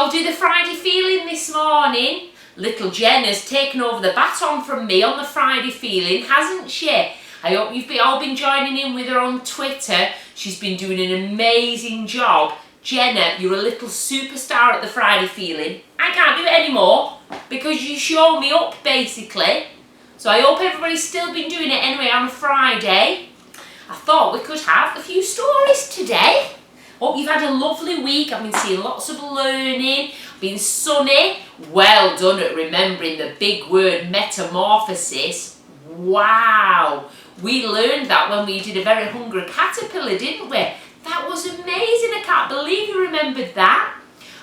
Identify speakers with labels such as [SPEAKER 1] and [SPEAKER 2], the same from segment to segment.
[SPEAKER 1] I'll do the Friday feeling this morning. Little Jen has taken over the baton from me on the Friday feeling, hasn't she? I hope you've all been joining in with her on Twitter. She's been doing an amazing job. Jenna, you're a little superstar at the Friday feeling. I can't do it anymore because you show me up, basically. So I hope everybody's still been doing it anyway on a Friday. I thought we could have a few stories today. Hope you've had a lovely week. I've been seeing lots of learning. Been sunny. Well done at remembering the big word metamorphosis. Wow. We learned that when we did a very hungry caterpillar, didn't we? That was amazing. I can't believe you remembered that.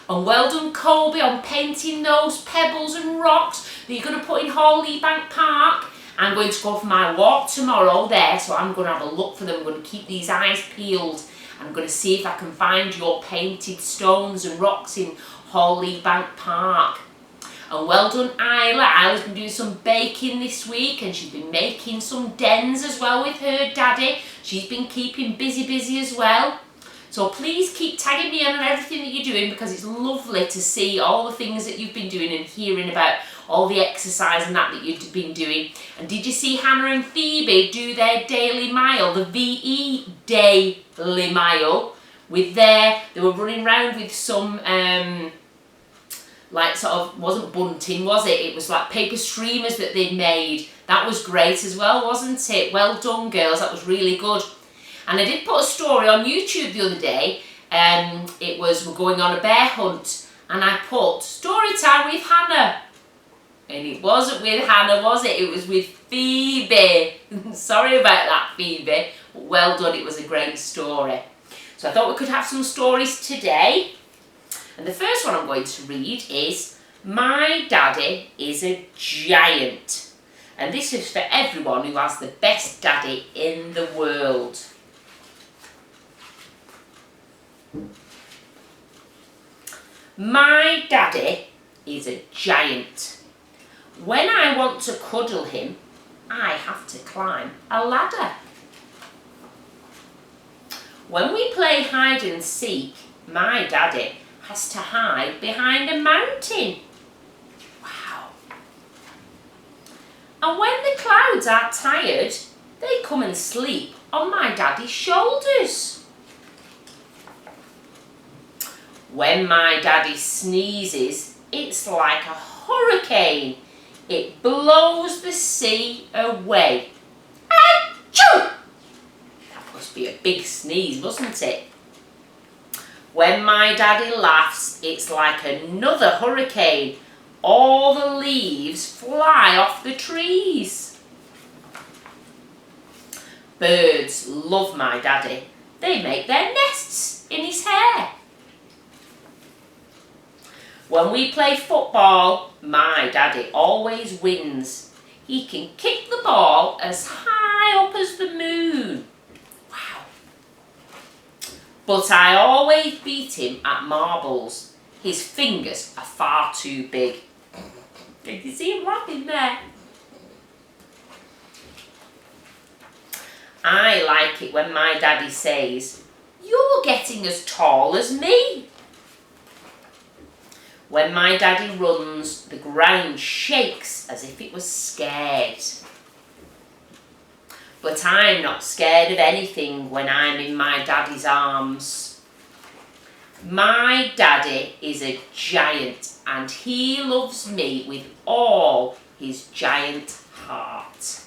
[SPEAKER 1] And well done, Colby, on painting those pebbles and rocks that you're going to put in Hawley Bank Park. I'm going to go for my walk tomorrow there, so I'm going to have a look for them. I'm going to keep these eyes peeled. I'm going to see if I can find your painted stones and rocks in Hawley Bank Park. And well done, Isla. Isla's been doing some baking this week and she's been making some dens as well with her daddy. She's been keeping busy as well. So please keep tagging me on everything that you're doing because it's lovely to see all the things that you've been doing and hearing about all the exercise and that you've been doing. And did you see Hannah and Phoebe do their daily mile, the VE daily mile, with they were running around with some, like sort of, wasn't bunting, was it? It was like paper streamers that they'd made. That was great as well, wasn't it? Well done, girls, that was really good. And I did put a story on YouTube the other day. It was, we're going on a bear hunt, and I put story time with Hannah. And it wasn't with Hannah, was it? It was with Phoebe. Sorry about that, Phoebe. But well done, it was a great story. So I thought we could have some stories today. And the first one I'm going to read is, My Daddy is a Giant. And this is for everyone who has the best daddy in the world. My daddy is a giant. When I want to cuddle him, I have to climb a ladder. When we play hide and seek, my daddy has to hide behind a mountain. Wow. And when the clouds are tired, they come and sleep on my daddy's shoulders. When my daddy sneezes, it's like a hurricane. It blows the sea away. Achoo! That must be a big sneeze, mustn't it? When my daddy laughs, it's like another hurricane. All the leaves fly off the trees. Birds love my daddy. They make their nests in his hair. When we play football, my daddy always wins. He can kick the ball as high up as the moon. Wow. But I always beat him at marbles. His fingers are far too big. Did you see him laughing there? I like it when my daddy says, "You're getting as tall as me." When my daddy runs, the ground shakes as if it was scared. But I'm not scared of anything when I'm in my daddy's arms. My daddy is a giant and he loves me with all his giant heart.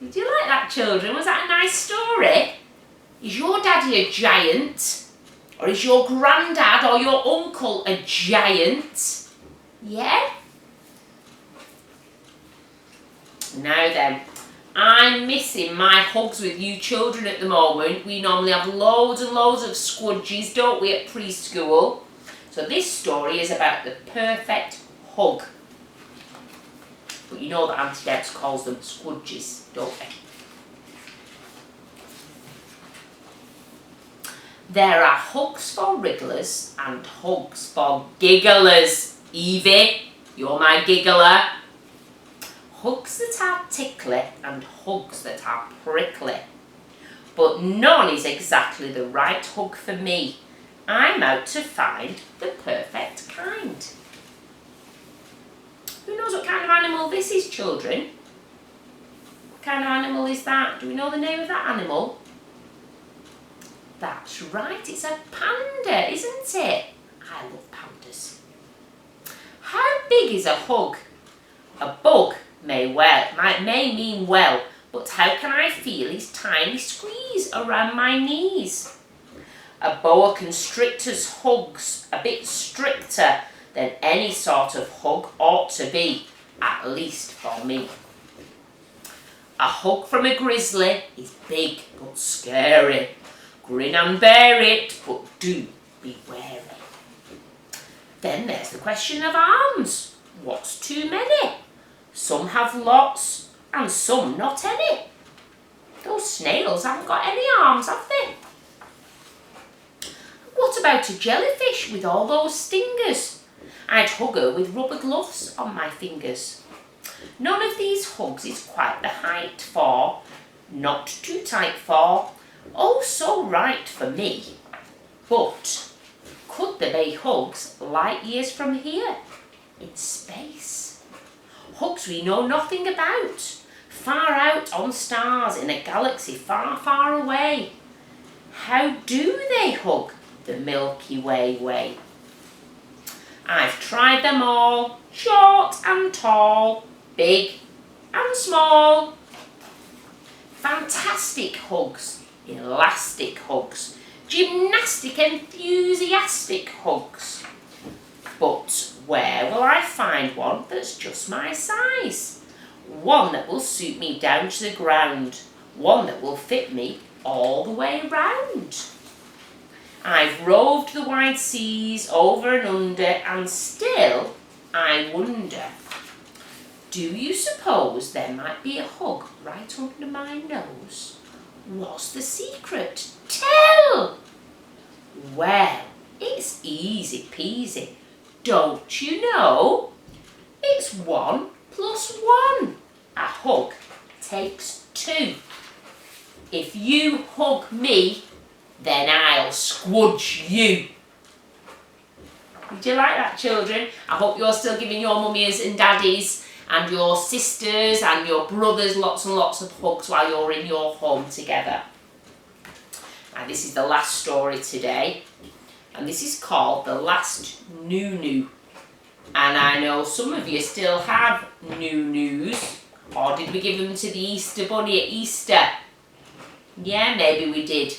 [SPEAKER 1] Did you like that, children? Was that a nice story? Is your daddy a giant? Or is your granddad or your uncle a giant? Yeah? Now then, I'm missing my hugs with you children at the moment. We normally have loads and loads of squudgies, don't we, at preschool? So this story is about the perfect hug. But you know that Auntie Debs calls them squudgies, don't they? There are hugs for wrigglers and hugs for gigglers. Evie, you're my giggler. Hugs that are tickly and hugs that are prickly. But none is exactly the right hug for me. I'm out to find the perfect kind. Who knows what kind of animal this is, children? What kind of animal is that? Do we know the name of that animal? That's right, it's a panda, isn't it? I love pandas. How big is a hug? A bug may mean well, but how can I feel his tiny squeeze around my knees? A boa constrictor's hug's a bit stricter than any sort of hug ought to be, at least for me. A hug from a grizzly is big but scary. Grin and bear it, but do be wary. Then there's the question of arms. What's too many? Some have lots and some not any. Those snails haven't got any arms, have they? What about a jellyfish with all those stingers? I'd hug her with rubber gloves on my fingers. None of these hugs is quite the height for, not too tight for, oh so right for me. But could there be hugs light years from here, in space? Hugs we know nothing about, far out on stars in a galaxy far, far away. How do they hug the Milky Way? I've tried them all, short and tall, big and small. Fantastic hugs, elastic hugs, gymnastic enthusiastic hugs. But where will I find one that's just my size? One that will suit me down to the ground, one that will fit me all the way round. I've roved the wide seas over and under, and still I wonder, do you suppose there might be a hug right under my nose? What's the secret? Tell! Well, it's easy peasy, don't you know? It's 1 + 1. A hug takes 2. If you hug me, then I'll squudge you. Did you like that, children? I hope you're still giving your mummies and daddies and your sisters and your brothers lots and lots of hugs while you're in your home together. Now, this is the last story today, and this is called The Last Nunu. And I know some of you still have Nunus, or did we give them to the Easter Bunny at Easter? Yeah, maybe we did.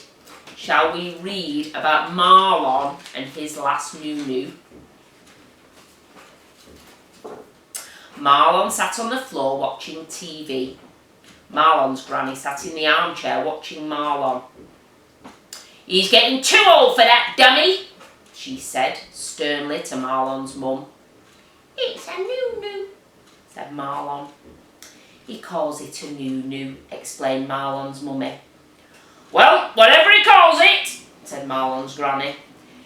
[SPEAKER 1] Shall we read about Marlon and his last Nunu? Marlon sat on the floor watching TV. Marlon's granny sat in the armchair watching Marlon. "He's getting too old for that dummy," she said sternly to Marlon's mum. "It's a Nunu," said Marlon. "He calls it a Nunu," explained Marlon's mummy. "Well, whatever he calls it," said Marlon's granny.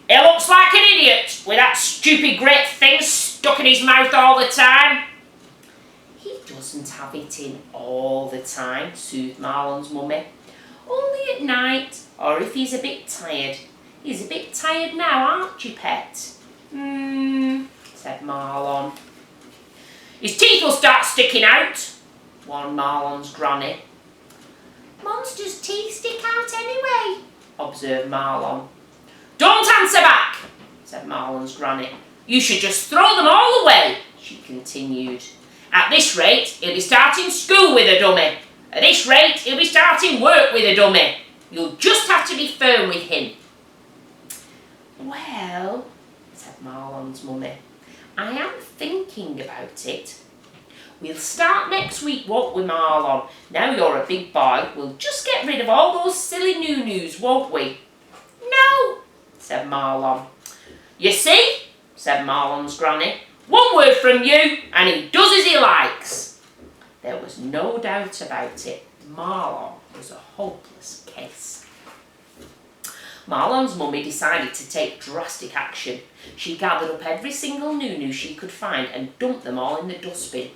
[SPEAKER 1] "He looks like an idiot with that stupid great thing stuck in his mouth all the time." "He doesn't have it in all the time," soothed Marlon's mummy. "Only at night, or if he's a bit tired. He's a bit tired now, aren't you, pet?" Said Marlon. "His teeth will start sticking out," warned Marlon's granny. "Monsters' teeth stick out anyway," observed Marlon. "Don't answer back," said Marlon's granny. "You should just throw them all away," she continued. "At this rate, he'll be starting school with a dummy. At this rate, he'll be starting work with a dummy. You'll just have to be firm with him." "Well," said Marlon's mummy, "I am thinking about it. We'll start next week, won't we, Marlon? Now you're a big boy, we'll just get rid of all those silly Nunus, won't we?" "No," said Marlon. "You see," said Marlon's granny, "one word from you and he does as he likes." There was no doubt about it. Marlon was a hopeless case. Marlon's mummy decided to take drastic action. She gathered up every single Nunu she could find and dumped them all in the dustbin.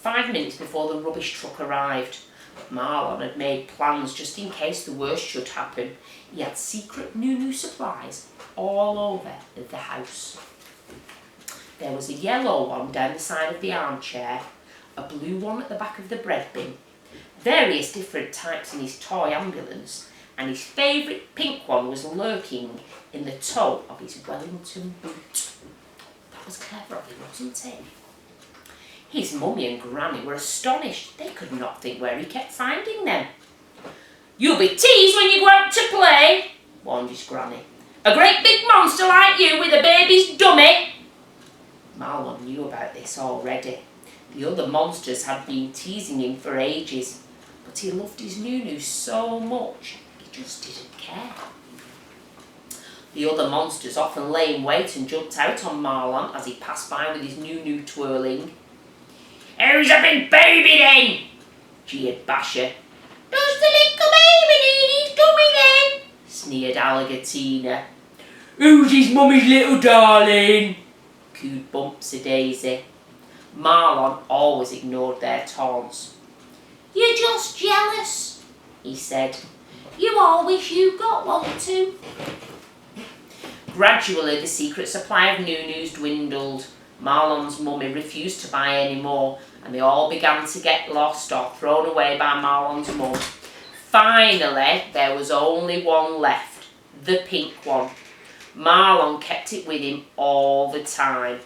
[SPEAKER 1] 5 minutes before the rubbish truck arrived. But Marlon had made plans just in case the worst should happen. He had secret Nunu supplies all over the house. There was a yellow one down the side of the armchair, a blue one at the back of the bread bin, various different types in his toy ambulance, and his favourite pink one was lurking in the toe of his Wellington boot. That was clever of him, wasn't it? His mummy and granny were astonished. They could not think where he kept finding them. "You'll be teased when you go out to play," warned his granny. "A great big monster like you with a baby's dummy." Marlon knew about this already. The other monsters had been teasing him for ages, but he loved his Nunu so much, he just didn't care. The other monsters often lay in wait and jumped out on Marlon as he passed by with his Nunu twirling. "Who's a big baby then?" jeered Basher. "Does the little baby need his dummy then?" sneered Alligatina. "Who's his mummy's little darling?" cooed Bumps-a-Daisy. Marlon always ignored their taunts. "You're just jealous," he said. "You all wish you got one too." Gradually the secret supply of Nunus dwindled. Marlon's mummy refused to buy any more, and they all began to get lost or thrown away by Marlon's mum. Finally, there was only one left, the pink one. Marlon kept it with him all the time,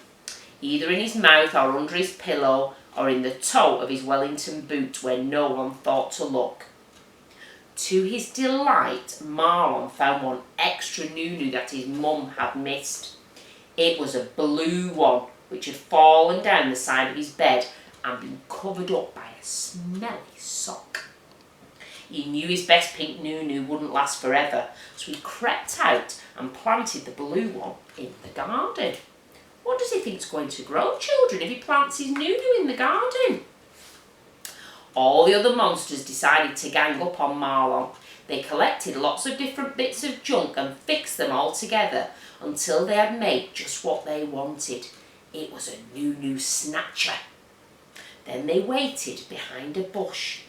[SPEAKER 1] either in his mouth or under his pillow or in the toe of his Wellington boot where no one thought to look. To his delight, Marlon found one extra Nunu that his mum had missed. It was a blue one which had fallen down the side of his bed and been covered up by a smelly sock. He knew his best pink Nunu wouldn't last forever, so he crept out and planted the blue one in the garden. What does he think's going to grow, children, if he plants his Nunu in the garden? All the other monsters decided to gang up on Marlon. They collected lots of different bits of junk and fixed them all together until they had made just what they wanted. It was a Nunu snatcher. Then they waited behind a bush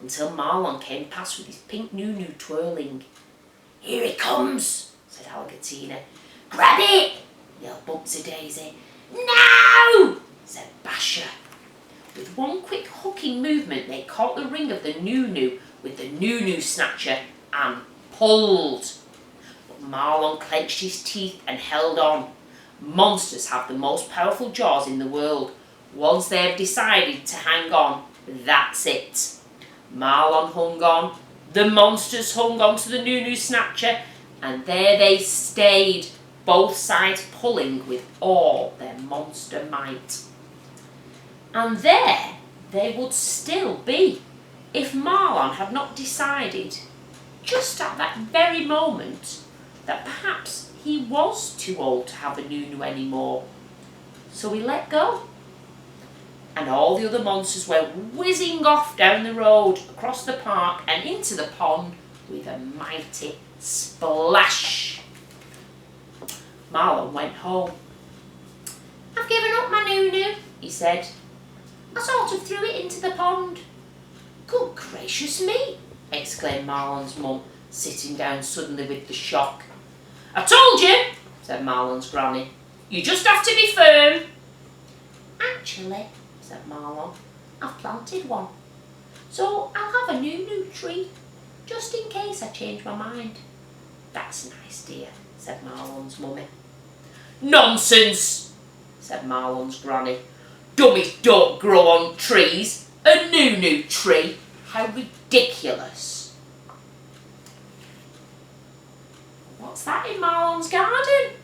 [SPEAKER 1] until Marlon came past with his pink Nunu twirling. "Here he comes," said Alligatina. "Grab it," yelled Bumps-a-Daisy. "No," said Basher. With one quick hooking movement, they caught the ring of the Nunu with the Nunu snatcher and pulled. But Marlon clenched his teeth and held on. Monsters have the most powerful jaws in the world. Once they have decided to hang on, that's it. Marlon hung on, the monsters hung on to the Nunu snatcher, and there they stayed, both sides pulling with all their monster might. And there they would still be if Marlon had not decided, just at that very moment, that perhaps he was too old to have a Nunu anymore. So he let go. And all the other monsters went whizzing off down the road, across the park and into the pond with a mighty splash. Marlon went home. "I've given up my Nunu," he said. "I sort of threw it into the pond." "Good gracious me," exclaimed Marlon's mum, sitting down suddenly with the shock. "I told you," said Marlon's granny. "You just have to be firm." "Actually," said Marlon, "I've planted one. So I'll have a Nunu tree, just in case I change my mind." "That's nice, dear," said Marlon's mummy. "Nonsense," said Marlon's granny. "Dummies don't grow on trees. A Nunu tree? How ridiculous." What's that in Marlon's garden?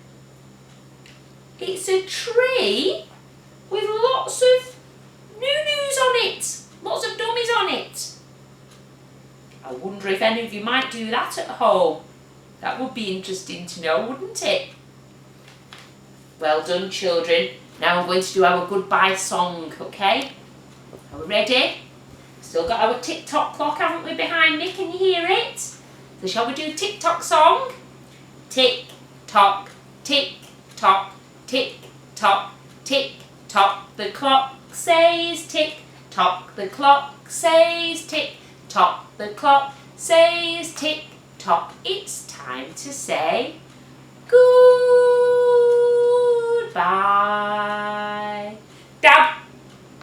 [SPEAKER 1] It's a tree with lots of Nunus on it. Lots of dummies on it. I wonder if any of you might do that at home. That would be interesting to know, wouldn't it? Well done, children. Now we're going to do our goodbye song, okay? Are we ready? Still got our tick-tock clock, haven't we, behind me? Can you hear it? So shall we do tick-tock song? Tick-tock, tick-tock, tick-tock, tick-tock. The clock says tick-tock. The clock says tick-tock. The clock says tick-tock. It's time to say Goodbye.